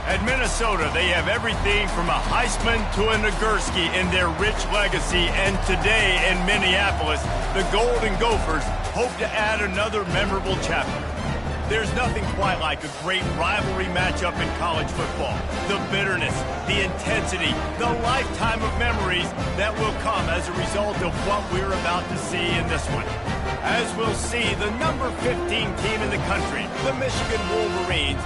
At Minnesota, they have everything from a Heisman to a Nagurski in their rich legacy. And today in Minneapolis, the Golden Gophers hope to add another memorable chapter. There's nothing quite like a great rivalry matchup in college football. The bitterness, the intensity, the lifetime of memories that will come as a result of what we're about to see in this one. As we'll see, the number 15 team in the country, the Michigan Wolverines,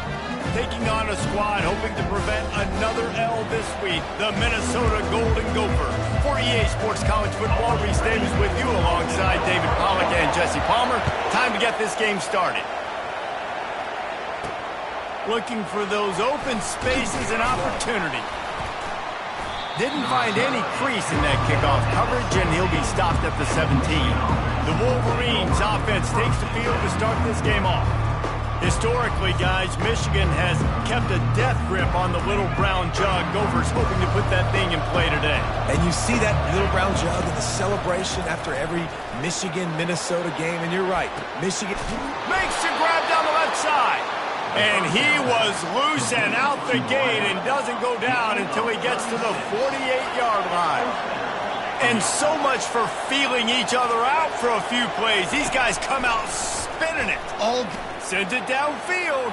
taking on a squad hoping to prevent another L this week, the Minnesota Golden Gophers. For EA Sports College Football, Reese Davis with you alongside David Pollack and Jesse Palmer. Time to get this game started. Looking for those open spaces and opportunity. Didn't find any crease in that kickoff coverage, and he'll be stopped at the 17. The Wolverines offense takes the field to start this game off. Historically, guys, Michigan has kept a death grip on the little brown jug. Gophers hoping to put that thing in play today. And you see that little brown jug in the celebration after every Michigan-Minnesota game, and you're right. Michigan makes the grab down the left side. And he was loose and out the gate and doesn't go down until he gets to the 48-yard line. And so much for feeling each other out for a few plays. These guys come out spinning it. Sends it downfield.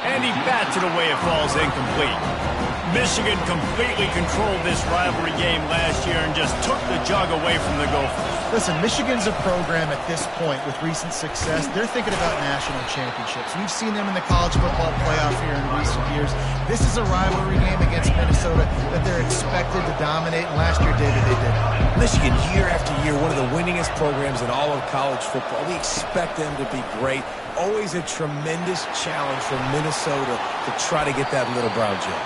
And he bats it away. It falls incomplete. Michigan completely controlled this rivalry game last year and just took the jug away from the Gophers. Listen, Michigan's a program at this point with recent success. They're thinking about national championships. We've seen them in the college football playoff here in recent years. This is a rivalry game against Minnesota that they're expected to dominate. And last year, David, they did. Michigan, year after year, one of the winningest programs in all of college football. We expect them to be great. Always a tremendous challenge for Minnesota to try to get that little brown jug.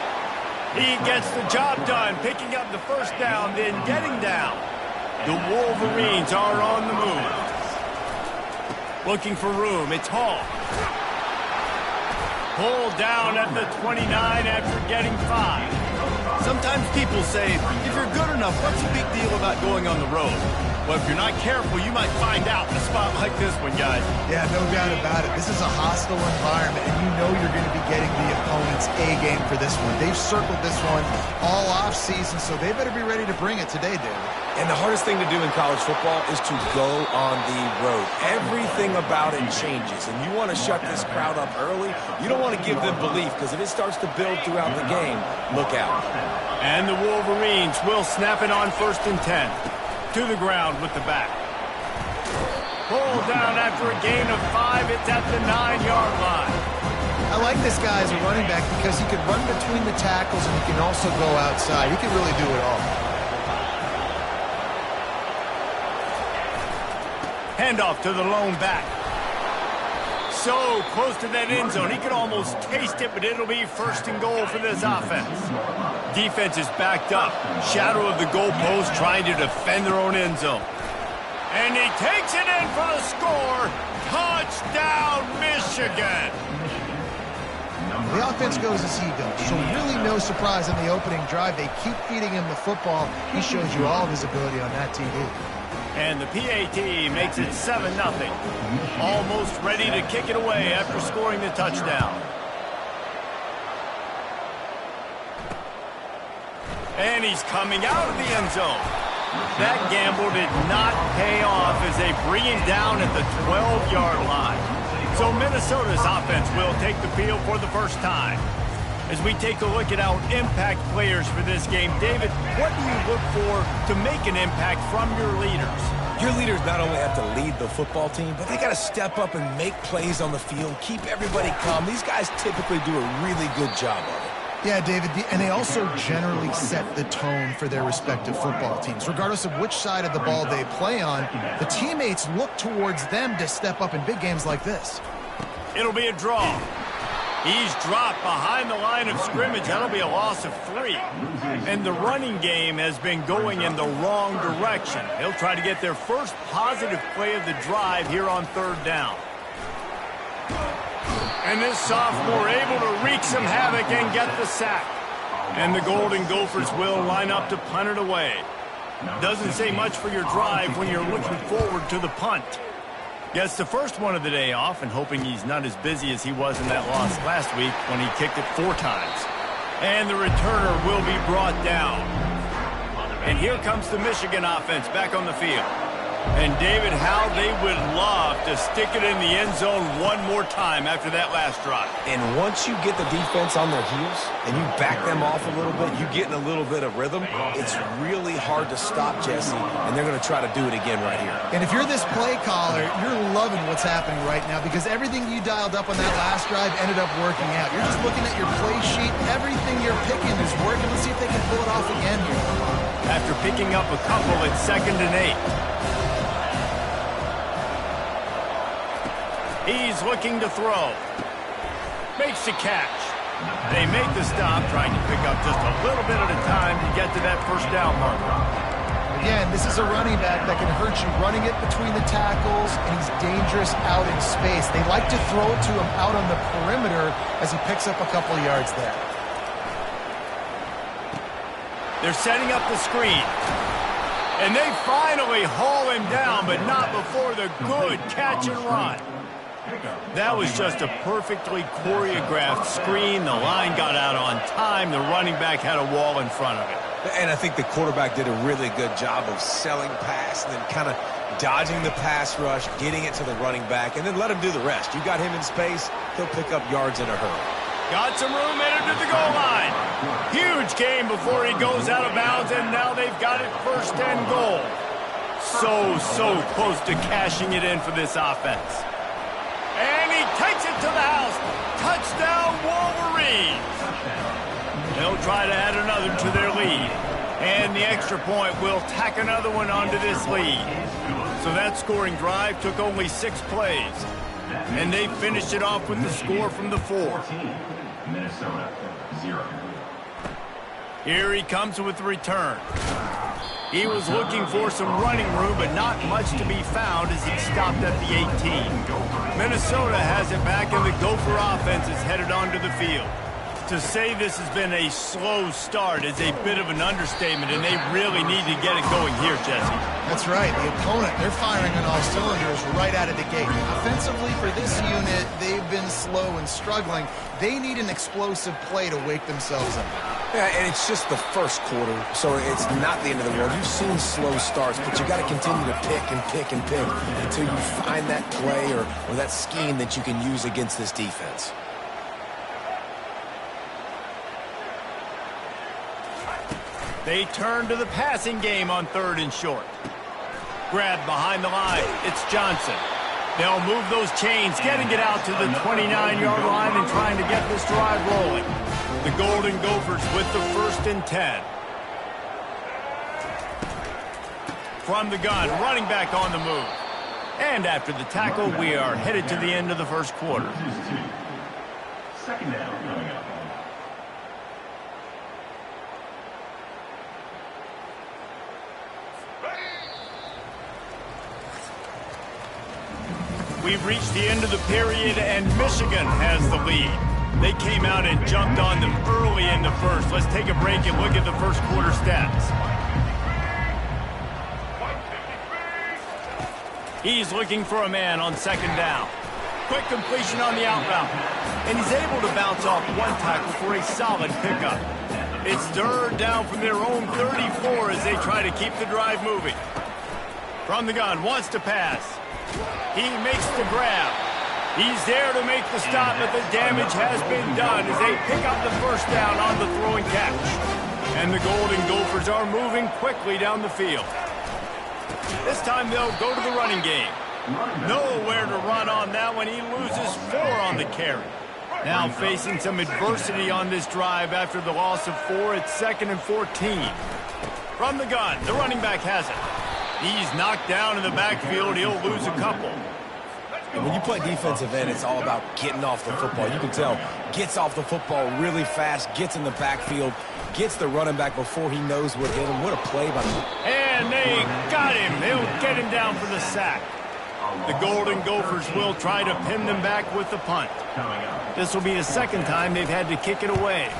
He gets the job done, picking up the first down, then getting down. The Wolverines are on the move. Looking for room. It's Hall. Pulled down at the 29 after getting 5. Sometimes people say, if you're good enough, what's the big deal about going on the road? Well, if you're not careful, you might find out in a spot like this one, guys. Yeah, no doubt about it. This is a hostile environment, and you know you're going to be getting the opponent's A game for this one. They've circled this one all offseason, so they better be ready to bring it today, David. And the hardest thing to do in college football is to go on the road. Everything about it changes, and you want to shut this crowd up early. You don't want to give them belief, because if it starts to build throughout the game, look out. And the Wolverines will snap it on 1st and 10. To the ground with the back. Pulled down after a gain of 5. It's at the 9-yard line. I like this guy as a running back because he can run between the tackles and he can also go outside. He can really do it all. Handoff to the lone back. So close to that end zone. He could almost taste it, but it'll be 1st and goal for this offense. Defense is backed up. Shadow of the goalpost trying to defend their own end zone. And he takes it in for the score. Touchdown, Michigan. The offense goes as he goes, so really no surprise on the opening drive. They keep feeding him the football. He shows you all of his ability on that TV. And the PAT makes it 7-0. Almost ready to kick it away after scoring the touchdown. And he's coming out of the end zone. That gamble did not pay off as they bring him down at the 12-yard line. So Minnesota's offense will take the field for the first time. As we take a look at our impact players for this game, David, what do you look for to make an impact from your leaders? Your leaders not only have to lead the football team, but they got to step up and make plays on the field, keep everybody calm. These guys typically do a really good job of it. Yeah, David, and they also generally set the tone for their respective football teams. Regardless of which side of the ball they play on, the teammates look towards them to step up in big games like this. It'll be a draw. He's dropped behind the line of scrimmage. That'll be a loss of 3. And the running game has been going in the wrong direction. They'll try to get their first positive play of the drive here on 3rd down. And this sophomore able to wreak some havoc and get the sack. And the Golden Gophers will line up to punt it away. Doesn't say much for your drive when you're looking forward to the punt. Gets the first one of the day off and hoping he's not as busy as he was in that loss last week when he kicked it 4 times. And the returner will be brought down. And here comes the Michigan offense back on the field. And David, how they would love to stick it in the end zone one more time after that last drive. And once you get the defense on their heels and you back them off a little bit, you get in a little bit of rhythm, it's really hard to stop, Jesse, and they're going to try to do it again right here. And if you're this play caller, you're loving what's happening right now because everything you dialed up on that last drive ended up working out. You're just looking at your play sheet. Everything you're picking is working. Let's see if they can pull it off again here. After picking up a couple at 2nd and 8. He's looking to throw. Makes the catch. They make the stop, trying to pick up just a little bit at a time to get to that first down marker. Again, this is a running back that can hurt you running it between the tackles, and he's dangerous out in space. They like to throw it to him out on the perimeter as he picks up a couple yards there. They're setting up the screen. And they finally haul him down, but not before the good catch and run. That was just a perfectly choreographed screen. The line got out on time. The running back had a wall in front of it. And I think the quarterback did a really good job of selling pass and then kind of dodging the pass rush, getting it to the running back, and then let him do the rest. You got him in space, he'll pick up yards in a hurry. Got some room, entered to the goal line. Huge gain before he goes out of bounds, and now they've got it 1st and goal. So close to cashing it in for this offense. And he takes it to the house. Touchdown, Wolverines. They'll try to add another to their lead. And the extra point will tack another one onto this lead. So that scoring drive took only 6 plays. And they finished it off with the score from the 4. Minnesota 0. Here he comes with the return. He was looking for some running room, but not much to be found as he stopped at the 18. Minnesota has it back, and the Gopher offense is headed onto the field. To say this has been a slow start is a bit of an understatement, and they really need to get it going here, Jesse. That's right. The opponent, they're firing on all cylinders right out of the gate. Offensively, for this unit, they've been slow and struggling. They need an explosive play to wake themselves up. Yeah, and it's just the first quarter, so it's not the end of the world. You've seen slow starts, but you got to continue to pick and pick and pick until you find that play or that scheme that you can use against this defense. They turn to the passing game on 3rd and short. Grabbed behind the line. It's Johnson. They'll move those chains, getting it out to the 29-yard line and trying to get this drive rolling. The Golden Gophers with the 1st and 10. From the gun, running back on the move. And after the tackle, we are headed to the end of the 1st quarter. 2nd down coming up. We've reached the end of the period, and Michigan has the lead. They came out and jumped on them early in the 1st. Let's take a break and look at the 1st quarter stats. He's looking for a man on 2nd down. Quick completion on the out route. And he's able to bounce off one tackle for a solid pickup. It's 3rd down from their own 34 as they try to keep the drive moving. From the gun, wants to pass. He makes the grab. He's there to make the stop, but the damage has been done as they pick up the 1st down on the throwing catch. And the Golden Gophers are moving quickly down the field. This time they'll go to the running game. Nowhere to run on that one. He loses 4 on the carry. Now facing some adversity on this drive after the loss of 4 at 2nd and 14. From the gun, the running back has it. He's knocked down in the backfield. He'll lose a couple. And when you play defensive end, it's all about getting off the football. You can tell, gets off the football really fast, gets in the backfield, gets the running back before he knows what hit him. What a play by him. And they got him. They'll get him down for the sack. The Golden Gophers will try to pin them back with the punt. This will be the 2nd time they've had to kick it away.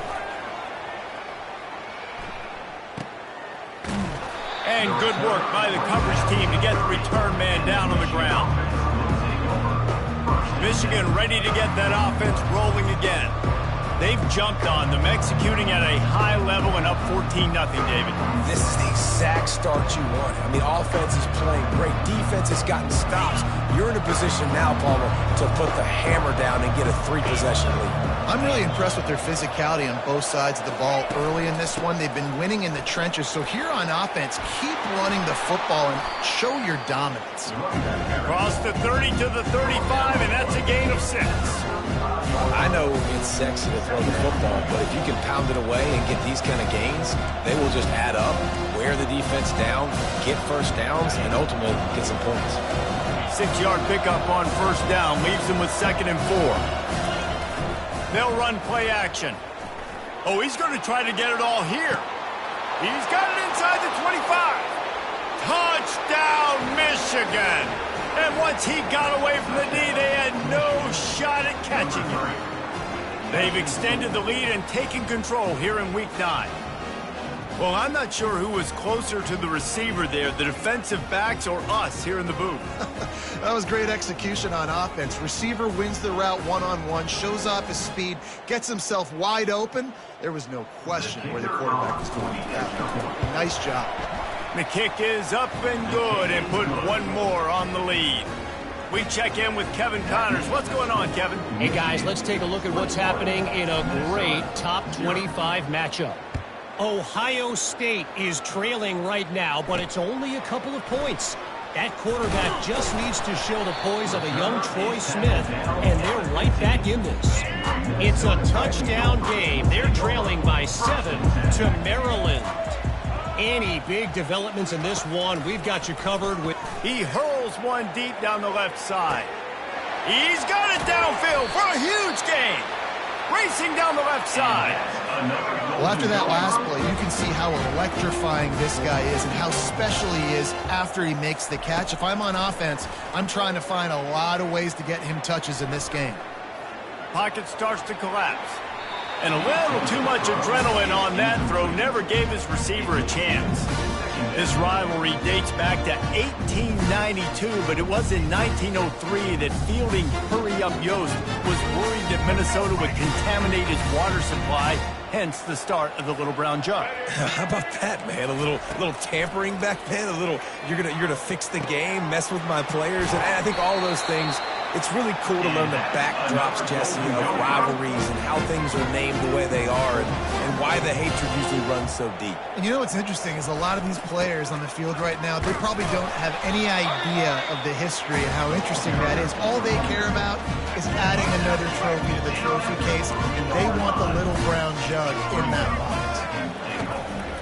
And good work by the coverage team to get the return man down on the ground. Michigan ready to get that offense rolling again. They've jumped on them, executing at a high level and up 14-0, David. This is the exact start you want. I mean, offense is playing great. Defense has gotten stops. You're in a position now, Palmer, to put the hammer down and get a 3-possession lead. I'm really impressed with their physicality on both sides of the ball early in this one. They've been winning in the trenches. So here on offense, keep running the football and show your dominance. Across the 30 to the 35, and that's a gain of 6. I know it's sexy to throw the football, but if you can pound it away and get these kind of gains, they will just add up, wear the defense down, get first downs, and ultimately get some points. 6-yard pickup on first down leaves them with 2nd and 4. They'll run play action. Oh, he's going to try to get it all here. He's got it inside the 25. Touchdown, Michigan. And once he got away from the knee, they had no shot at catching him. They've extended the lead and taken control here in Week 9. Well, I'm not sure who was closer to the receiver there, the defensive backs or us here in the booth. That was great execution on offense. Receiver wins the route one-on-one, shows off his speed, gets himself wide open. There was no question where the quarterback was going with that. Nice job. The kick is up and good and put one more on the lead. We check in with Kevin Connors. What's going on, Kevin? Hey, guys, let's take a look at what's happening in a great top 25 matchup. Ohio State is trailing right now, but it's only a couple of points. That quarterback just needs to show the poise of a young Troy Smith, and they're right back in this. It's a touchdown game. They're trailing by 7 to Maryland. Any big developments in this one, we've got you covered with... He hurls one deep down the left side. He's got it downfield for a huge gain. Racing down the left side. Well, after that last play, you can see how electrifying this guy is and how special he is after he makes the catch. If I'm on offense, I'm trying to find a lot of ways to get him touches in this game. Pocket starts to collapse. And a little too much adrenaline on that throw never gave his receiver a chance. This rivalry dates back to 1892, but it was in 1903 that fielding Hurry-Up Yost was worried that Minnesota would contaminate his water supply, hence the start of the Little Brown Jug. How about that, man? A little tampering back then, a little you're gonna fix the game, mess with my players, and I think all those things. It's really cool to learn the backdrops, Jesse, of rivalries and how things are named the way they are and why the hatred usually runs so deep. And you know what's interesting is a lot of these players on the field right now, they probably don't have any idea of the history and how interesting that is. All they care about is adding another trophy to the trophy case, and they want the Little Brown Jug in that box.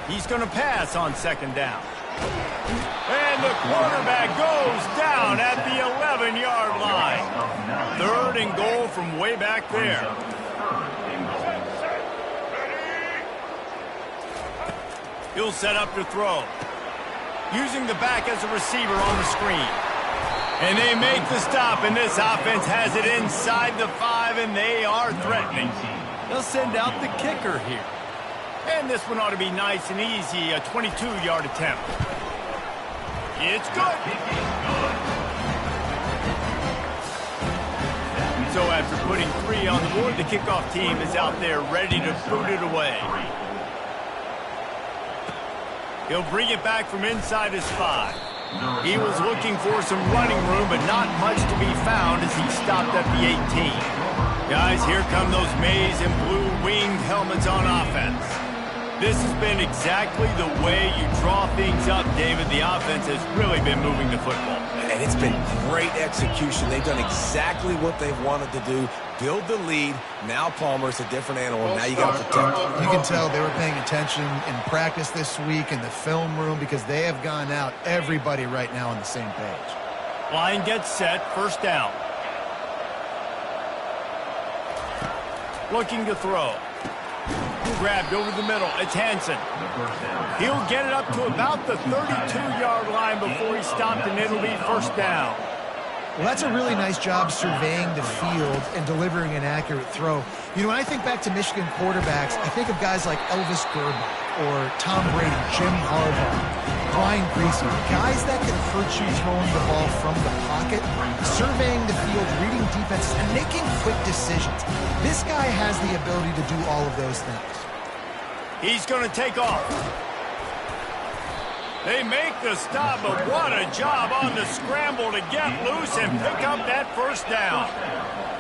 He's going to pass on 2nd down. And the quarterback goes down at the 11-yard line. 3rd and goal from way back there. He'll set up to throw. Using the back as a receiver on the screen. And they make the stop, and this offense has it inside the 5, and they are threatening. They'll send out the kicker here. And this one ought to be nice and easy, a 22-yard attempt. It's good. So after putting 3 on the board, the kickoff team is out there ready to boot it away. He'll bring it back from inside his 5. He was looking for some running room, but not much to be found as he stopped at the 18. Guys, here come those maize and blue winged helmets on offense. This has been exactly the way you draw things up, David. The offense has really been moving the football. And it's been great execution. They've done exactly what they've wanted to do. Build the lead. Now Palmer's a different animal. Now you got to protect him. You can tell they were paying attention in practice this week in the film room because they have gone out, everybody right now on the same page. Line gets set, 1st down. Looking to throw. Grabbed over the middle. It's Hansen. He'll get it up to about the 32-yard line before he stopped, and it'll be 1st down. Well, that's a really nice job surveying the field and delivering an accurate throw. You know, when I think back to Michigan quarterbacks, I think of guys like Elvis Grbac or Tom Brady, Jim Harbaugh, Brian Greasy, guys that can hurt you throwing the ball from the pocket, surveying the field, reading defenses, and making quick decisions. This guy has the ability to do all of those things. He's going to take off. They make the stop, but what a job on the scramble to get loose and pick up that first down.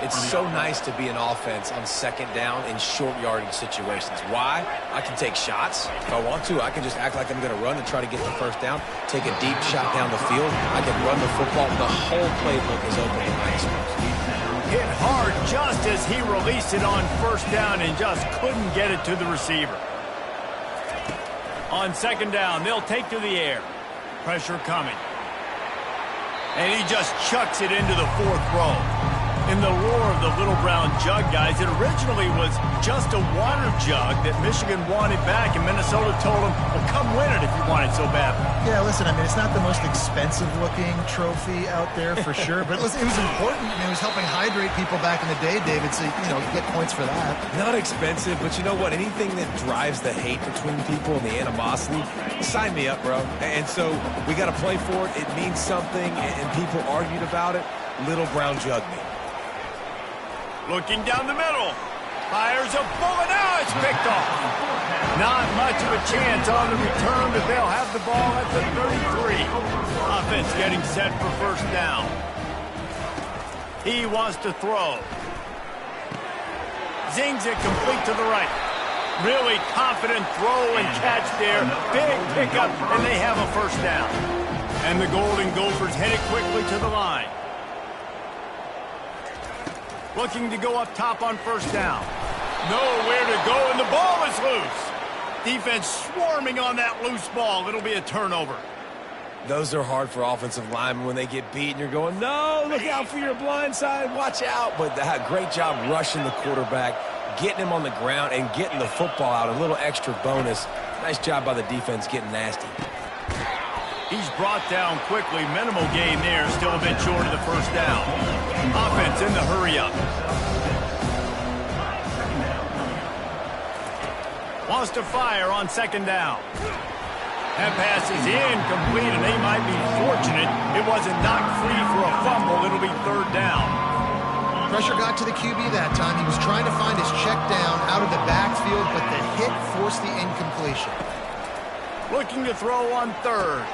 It's so nice to be an offense on second down in short yardage situations. Why? I can take shots. If I want to, I can just act like I'm going to run and try to get the first down, take a deep shot down the field. I can run the football. The whole playbook is open in my experience. Hit hard just as he released it on first down and just couldn't get it to the receiver. On second down, they'll take to the air. Pressure coming. And he just chucks it into the fourth row. In the lore of the Little Brown Jug, guys, it originally was just a water jug that Michigan wanted back, and Minnesota told them, well, come win it if you want it so bad. Yeah, listen, I mean, it's not the most expensive-looking trophy out there for sure, but listen, it was important. I mean, it was helping hydrate people back in the day, David, so, you know, get points for that. Not expensive, but you know what? Anything that drives the hate between people and the animosity, sign me up, bro. And so we got to play for it. It means something, and people argued about it. Little Brown Jug me. Looking down the middle. Fires a bullet. Now it's picked off. Not much of a chance on the return, but they'll have the ball at the 33. Offense getting set for first down. He wants to throw. Zings it complete to the right. Really confident throw and catch there. Big pickup, and they have a first down. And the Golden Gophers headed quickly to the line. Looking to go up top on first down. Nowhere to go, and the ball is loose. Defense swarming on that loose ball. It'll be a turnover. Those are hard for offensive linemen when they get beat, and you're going, no, look out for your blind side, watch out. But great job rushing the quarterback, getting him on the ground, and getting the football out. A little extra bonus. Nice job by the defense getting nasty. He's brought down quickly. Minimal gain there. Still a bit short of the first down. Offense in the hurry-up. Wants to fire on second down. That pass is incomplete, and they might be fortunate it wasn't knocked free for a fumble. It'll be third down. Pressure got to the QB that time. He was trying to find his check down out of the backfield, but the hit forced the incompletion. Looking to throw on third.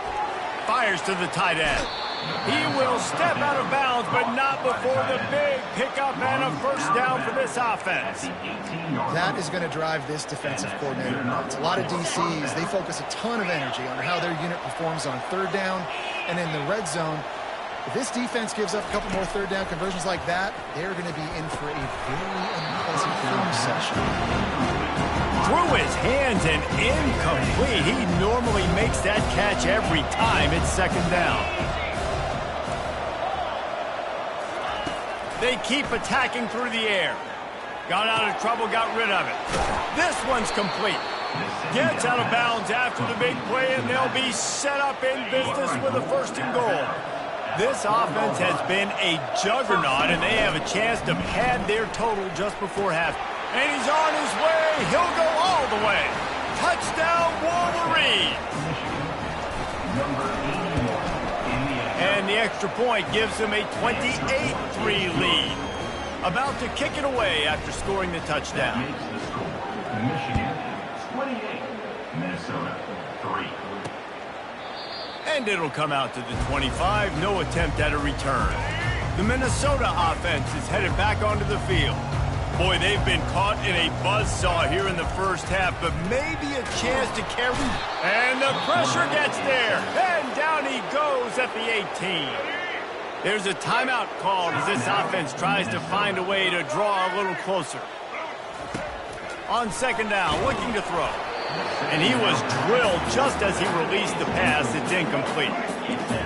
Fires to the tight end. He will step out of bounds, but not before the big pickup and a first down for this offense. That is going to drive this defensive coordinator nuts. A lot of DCs, they focus a ton of energy on how their unit performs on third down and in the red zone. If this defense gives up a couple more third down conversions like that, they're going to be in for a very unpleasant film session. Through his hands and incomplete. He normally makes that catch every time. It's second down. They keep attacking through the air. Got out of trouble, got rid of it. This one's complete. Gets out of bounds after the big play, and they'll be set up in business with a first and goal. This offense has been a juggernaut, and they have a chance to pad their total just before half. And he's on his way. He'll go all the way. Touchdown, Wolverine. And the extra point gives them a 28-3 lead. About to kick it away after scoring the touchdown. Michigan 28, Minnesota 3. And it'll come out to the 25. No attempt at a return. The Minnesota offense is headed back onto the field. Boy, they've been caught in a buzzsaw here in the first half, but maybe a chance to carry. And the pressure gets there. And down he goes at the 18. There's a timeout called as this offense tries to find a way to draw a little closer. On second down, looking to throw. And he was drilled just as he released the pass. It's incomplete.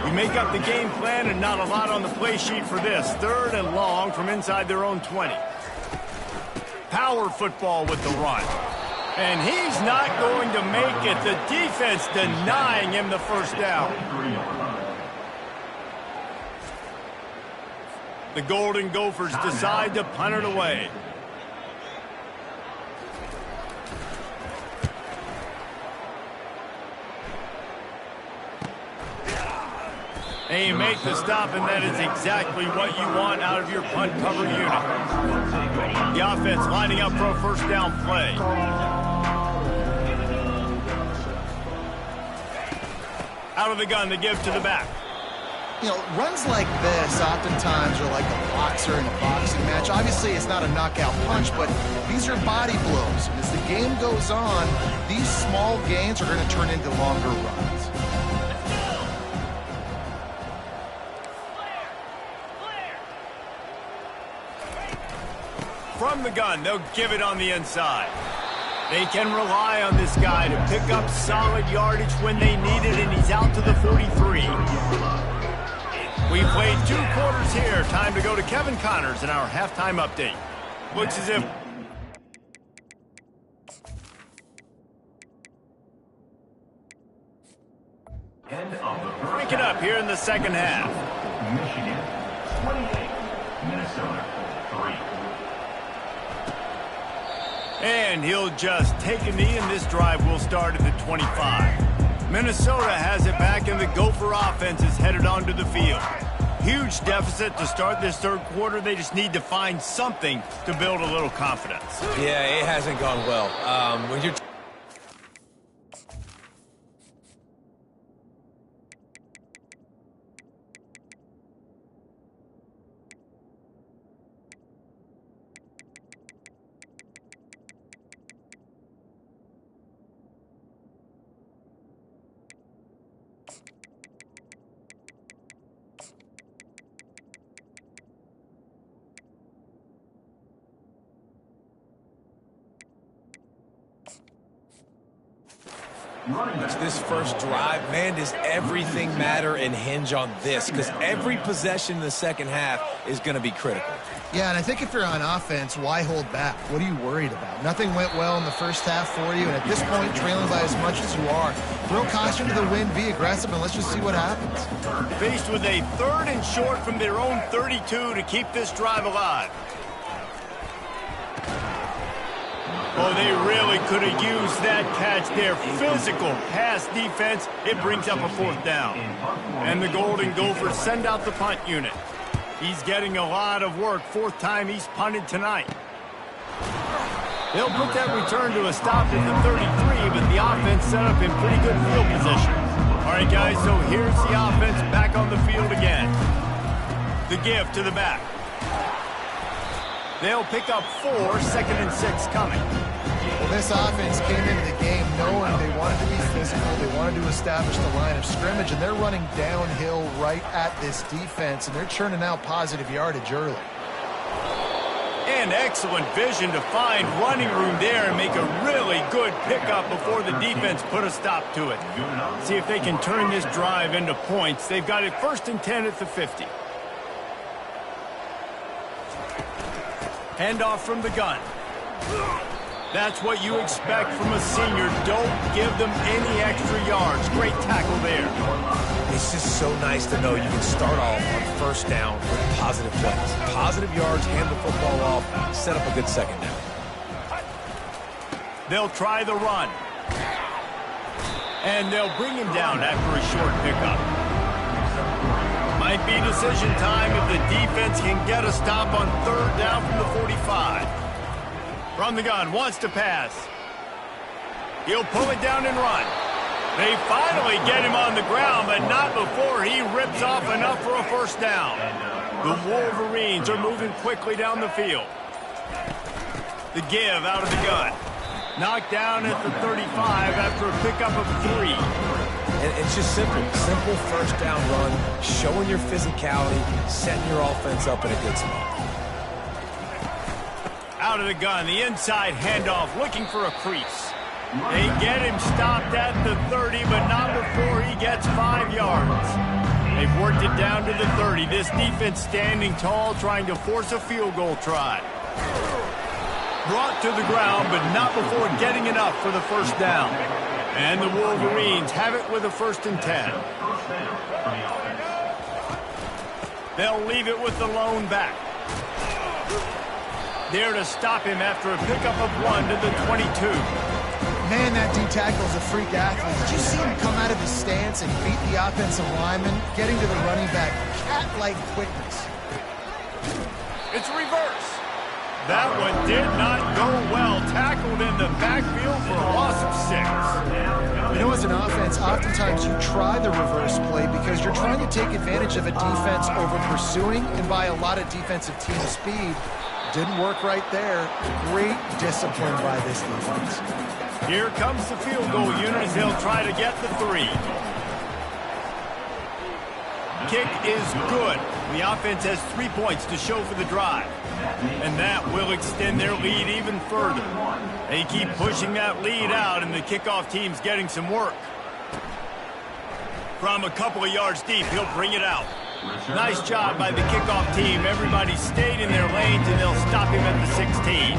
We make up the game plan and not a lot on the play sheet for this. Third and long from inside their own 20. Power football with the run. And he's not going to make it. The defense denying him the first down. The Golden Gophers decide to punt it away. And you make the stop, and that is exactly what you want out of your punt cover unit. The offense lining up for a first down play. Out of the gun to give to the back. You know, runs like this oftentimes are like a boxer in a boxing match. Obviously, it's not a knockout punch, but these are body blows. And as the game goes on, these small gains are going to turn into longer runs. From the gun, they'll give it on the inside. They can rely on this guy to pick up solid yardage when they need it, and he's out to the 43. We played 2 quarters here. Time to go to Kevin Connors in our halftime update. Looks as if... Break it up here in the second half. Michigan 28, Minnesota 3. And he'll just take a knee, and this drive will start at the 25. Minnesota has it back, and the Gopher offense is headed onto the field. Huge deficit to start this third quarter. They just need to find something to build a little confidence. Yeah, it hasn't gone well. When you're... This first drive, man, does everything matter and hinge on this? Because every possession in the second half is going to be critical. Yeah, and I think if you're on offense, why hold back? What are you worried about? Nothing went well in the first half for you, and at this point, trailing by as much as you are. Throw caution to the wind, be aggressive, and let's just see what happens. Faced with a 3rd and short from their own 32 to keep this drive alive. Oh, they really could have used that catch there. Physical pass defense. It brings up a 4th down. And the Golden Gophers send out the punt unit. He's getting a lot of work. 4th time he's punted tonight. They'll put that return to a stop at the 33, but the offense set up in pretty good field position. All right, guys, so here's the offense back on the field again. The give to the back. They'll pick up 4, 2nd and 6 coming. Well, this offense came into the game knowing they wanted to be physical, they wanted to establish the line of scrimmage, and they're running downhill right at this defense, and they're churning out positive yardage early. And excellent vision to find running room there and make a really good pickup before the defense put a stop to it. See if they can turn this drive into points. They've got it 1st and 10 at the 50. Handoff from the gun. That's what you expect from a senior. Don't give them any extra yards. Great tackle there. It's just so nice to know you can start off on 1st down with positive plays. Positive yards, hand the football off, set up a good 2nd down. They'll try the run. And they'll bring him down after a short pickup. Might be decision time if the defense can get a stop on 3rd down from the 45. From the gun, wants to pass. He'll pull it down and run. They finally get him on the ground, but not before he rips off enough for a 1st down. The Wolverines are moving quickly down the field. The give out of the gun. Knocked down at the 35 after a pickup of 3. And it's just simple 1st down run, showing your physicality, setting your offense up in a good spot. Out of the gun, the inside handoff, looking for a crease. They get him stopped at the 30, but not before he gets 5 yards. They've worked it down to the 30. This defense standing tall, trying to force a field goal try. Brought to the ground, but not before getting enough for the 1st down. And the Wolverines have it with a 1st and 10. They'll leave it with the lone back. There to stop him after a pickup of 1 to the 22. Man, that D-tackle is a freak athlete. Did you see him come out of his stance and beat the offensive lineman, getting to the running back? Cat-like quickness. It's reverse. That one did not go well. Tackled in the backfield for a loss of 6. You know, as an offense, oftentimes you try the reverse play because you're trying to take advantage of a defense over pursuing and by a lot of defensive team speed. Didn't work right there. Great discipline by this defense. Here comes the field goal unit as they'll try to get the 3. Kick is good. The offense has 3 points to show for the drive. And that will extend their lead even further. They keep pushing that lead out, and the kickoff team's getting some work. From a couple of yards deep, he'll bring it out. Nice job by the kickoff team. Everybody stayed in their lanes, and they'll stop him at the 16.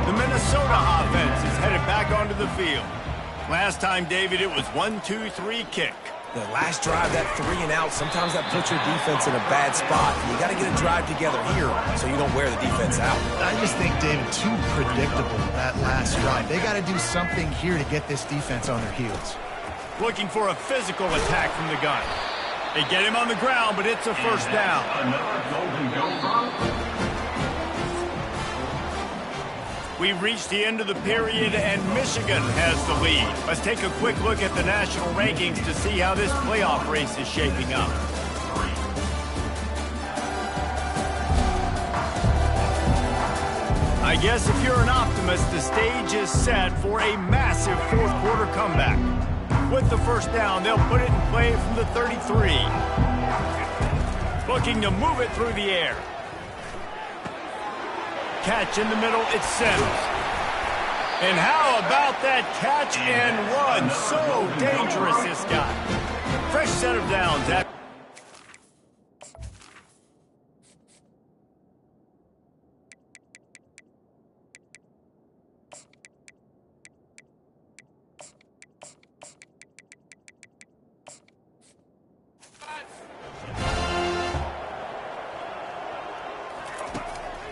The Minnesota offense is headed back onto the field. Last time, David, it was 1-2-3 kick. The last drive, that 3 and out, sometimes that puts your defense in a bad spot. You got to get a drive together here so you don't wear the defense out. I just think, David, too predictable, that last drive. They got to do something here to get this defense on their heels. Looking for a physical attack from the gun. They get him on the ground, but it's a first down. Another Golden Gopher. We've reached the end of the period, and Michigan has the lead. Let's take a quick look at the national rankings to see how this playoff race is shaping up. I guess if you're an optimist, the stage is set for a massive fourth-quarter comeback. With the first down, they'll put it in play from the 33. Looking to move it through the air. Catch in the middle, it's Sims. And how about that catch and run? So dangerous, this guy. Fresh set of downs.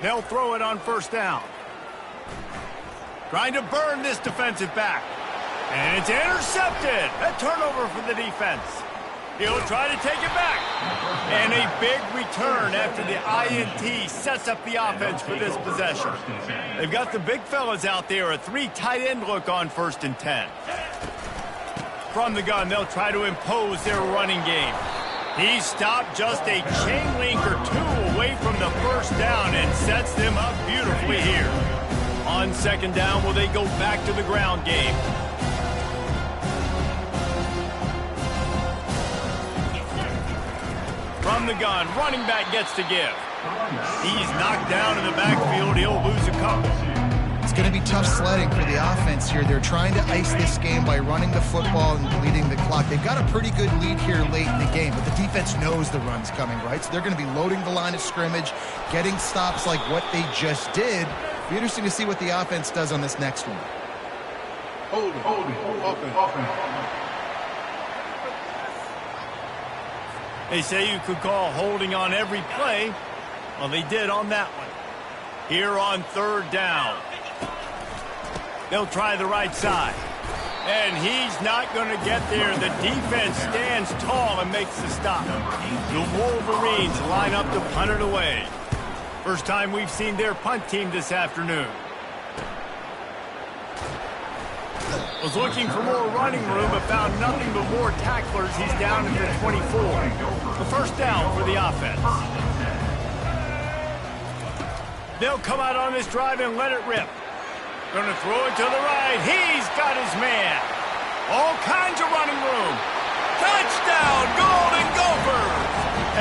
They'll throw it on first down. Trying to burn this defensive back. And it's intercepted. A turnover for the defense. He'll try to take it back. And a big return after the INT sets up the offense for this possession. They've got the big fellas out there. A 3 tight end look on 1st and 10. From the gun, they'll try to impose their running game. He stopped just a chain link or 2 away from the first down and sets them up beautifully here. On 2nd down, will they go back to the ground game? From the gun, running back gets to give. He's knocked down in the backfield. He'll lose a couple. It's going to be tough sledding for the offense here. They're trying to ice this game by running the football and bleeding the clock. They've got a pretty good lead here late in the game, but the defense knows the run's coming, right? So they're going to be loading the line of scrimmage, getting stops like what they just did. It'll be interesting to see what the offense does on this next one. They say you could call holding on every play. Well, they did on that one. Here on 3rd down. They'll try the right side. And he's not going to get there. The defense stands tall and makes the stop. The Wolverines line up to punt it away. First time we've seen their punt team this afternoon. Was looking for more running room, but found nothing but more tacklers. He's down at the 24. The first down for the offense. They'll come out on this drive and let it rip. Going to throw it to the right. He's got his man. All kinds of running room. Touchdown, Golden Gophers!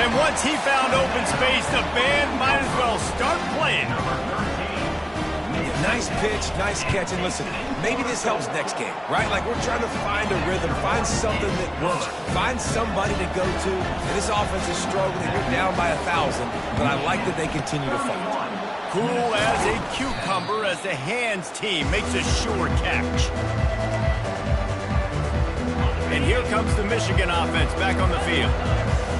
And once he found open space, the band might as well start playing. Nice pitch, nice catch, and listen, maybe this helps next game, right? Like we're trying to find a rhythm, find something that works, find somebody to go to. And this offense is struggling. You're down by 1,000, but I like that they continue to fight. Cool as a cucumber as the hands team makes a sure catch. And here comes the Michigan offense back on the field.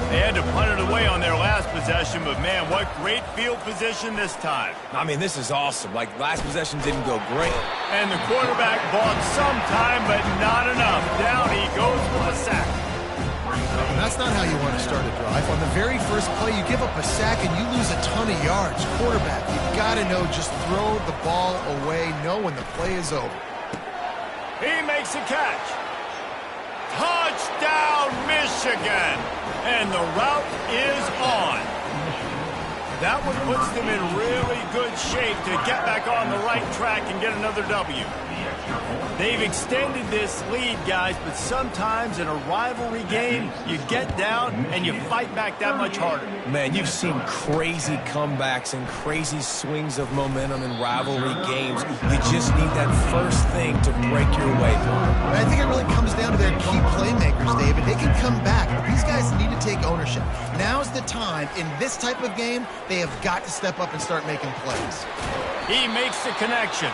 They had to punt it away on their last possession, but man, what great field position this time. I mean, this is awesome. Like, last possession didn't go great. And the quarterback bought some time, but not enough. Down he goes with a sack. That's not how you want to start a drive. On the very first play, you give up a sack and you lose a ton of yards. Quarterback, you've got to know, just throw the ball away, know when the play is over. He makes a catch. Touchdown, Michigan! And the route is on. That one puts them in really good shape to get back on the right track and get another W. They've extended this lead, guys, but sometimes in a rivalry game, you get down and you fight back that much harder. Man, you've seen crazy comebacks and crazy swings of momentum in rivalry games. You just need that first thing to break your way through. I think it really comes down to their key playmakers, David. They can come back, but these guys need to take ownership. Now's the time. In this type of game, they have got to step up and start making plays. He makes the connection.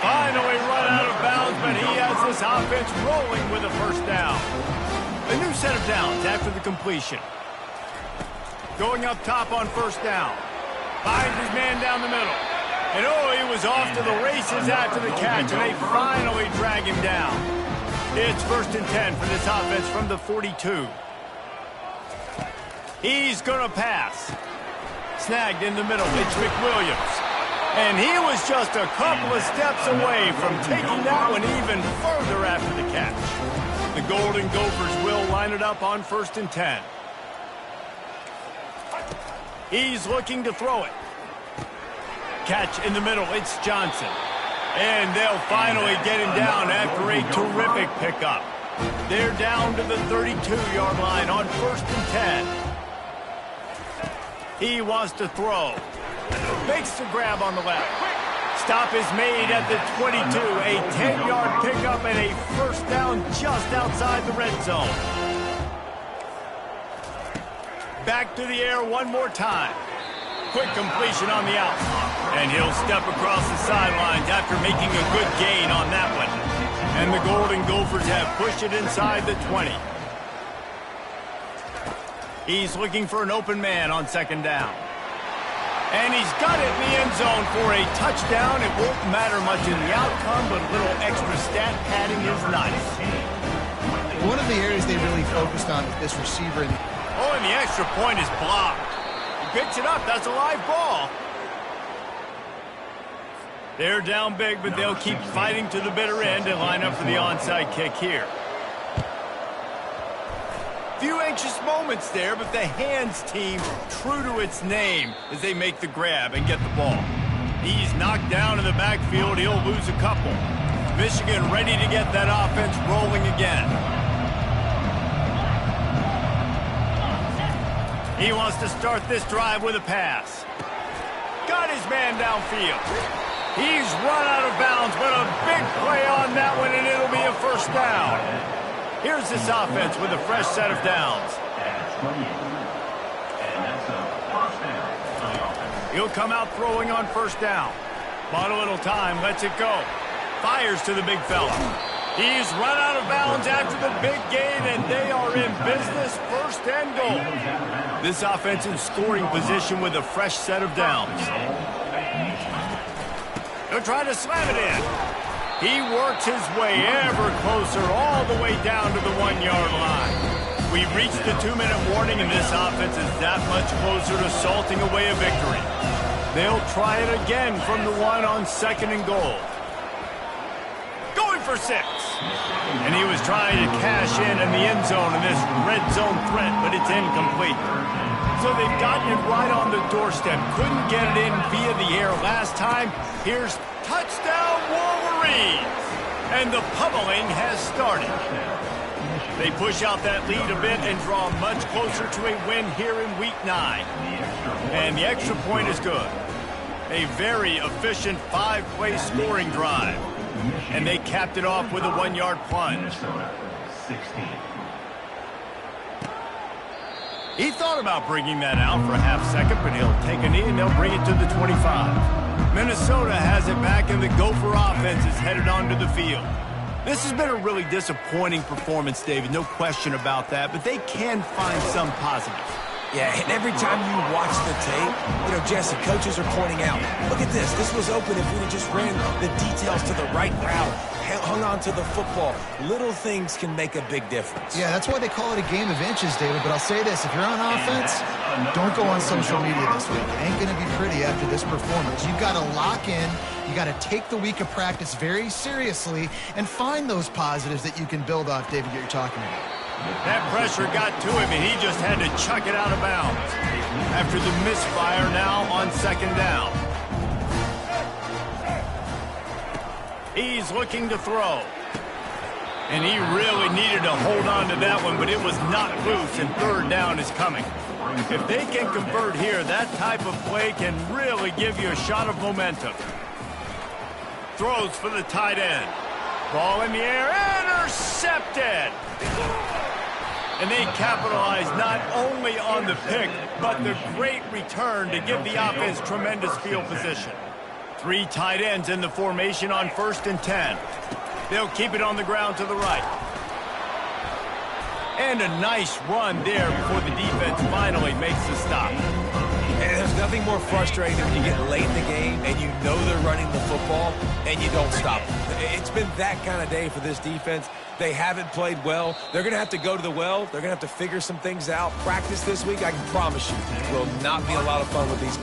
Finally run out of bounds, but he has this offense rolling with a first down. A new set of downs after the completion. Going up top on first down. Finds his man down the middle. And oh, he was off to the races after the catch, and they finally drag him down. It's 1st and 10 for this offense from the 42. He's going to pass. Snagged in the middle. It's McWilliams. And he was just a couple of steps away from taking that one even further after the catch. The Golden Gophers will line it up on 1st and 10. He's looking to throw it. Catch in the middle. It's Johnson. And they'll finally get him down after a terrific pickup. They're down to the 32-yard line on 1st and 10. He wants to throw. Makes the grab on the left. Stop is made at the 22. A 10-yard pickup and a first down just outside the red zone. Back to the air one more time. Quick completion on the out. And he'll step across the sidelines after making a good gain on that one. And the Golden Gophers have pushed it inside the 20. He's looking for an open man on 2nd down. And he's got it in the end zone for a touchdown. It won't matter much in the outcome, but a little extra stat padding is nice. One of the areas they really focused on with this receiver. Oh, and the extra point is blocked. He picks it up. That's a live ball. They're down big, but they'll keep fighting to the bitter end and line up for the onside kick here. Few anxious moments there, but the hands team true to its name as they make the grab and get the ball. He's knocked down in the backfield. He'll lose a couple. Michigan ready to get that offense rolling again. He wants to start this drive with a pass. Got his man downfield. He's run out of bounds, but a big play on that one, and it'll be a first down. Here's this offense with a fresh set of downs. He'll come out throwing on first down. Bought a little time, lets it go. Fires to the big fella. He's run out of bounds after the big gain, and they are in business, 1st and goal. This offensive scoring position with a fresh set of downs. They're trying to slam it in. He works his way ever closer all the way down to the 1-yard line. We've reached the 2-minute warning, and this offense is that much closer to salting away a victory. They'll try it again from the 1 on 2nd and goal. Going for 6. And he was trying to cash in the end zone in this red zone threat, but it's incomplete. So they've gotten it right on the doorstep. Couldn't get it in via the air last time. Here's touchdown Wolverines. And the pummeling has started. They push out that lead a bit and draw much closer to a win here in Week 9. And the extra point is good. A very efficient 5-play scoring drive. And they capped it off with a 1-yard plunge. He thought about bringing that out for a half second, but he'll take a knee and they'll bring it to the 25. Minnesota has it back, and the Gopher offense is headed onto the field. This has been a really disappointing performance, David. No question about that, but they can find some positives. Yeah, and every time you watch the tape, Jesse, coaches are pointing out, look at this. This was open if we'd have just ran the details to the right route, hung on to the football. Little things can make a big difference. Yeah, that's why they call it a game of inches, David. But I'll say this, if you're on offense, don't go on social media this week. It ain't going to be pretty after this performance. You've got to lock in. You got to take the week of practice very seriously and find those positives that you can build off, David, that you're talking about. That pressure got to him, and he just had to chuck it out of bounds. After the misfire now on second down. He's looking to throw. And he really needed to hold on to that one, but it was not loose, and third down is coming. If they can convert here, that type of play can really give you a shot of momentum. Throws for the tight end. Ball in the air, intercepted. And they capitalize not only on the pick, but the great return to give the offense tremendous field position. 3 tight ends in the formation on 1st and 10. They'll keep it on the ground to the right. And a nice run there before the defense finally makes the stop. And there's nothing more frustrating than when you get late in the game and you know they're running the football and you don't stop them. It's been that kind of day for this defense. They haven't played well. They're going to have to go to the well. They're going to have to figure some things out. Practice this week, I can promise you, will not be a lot of fun with these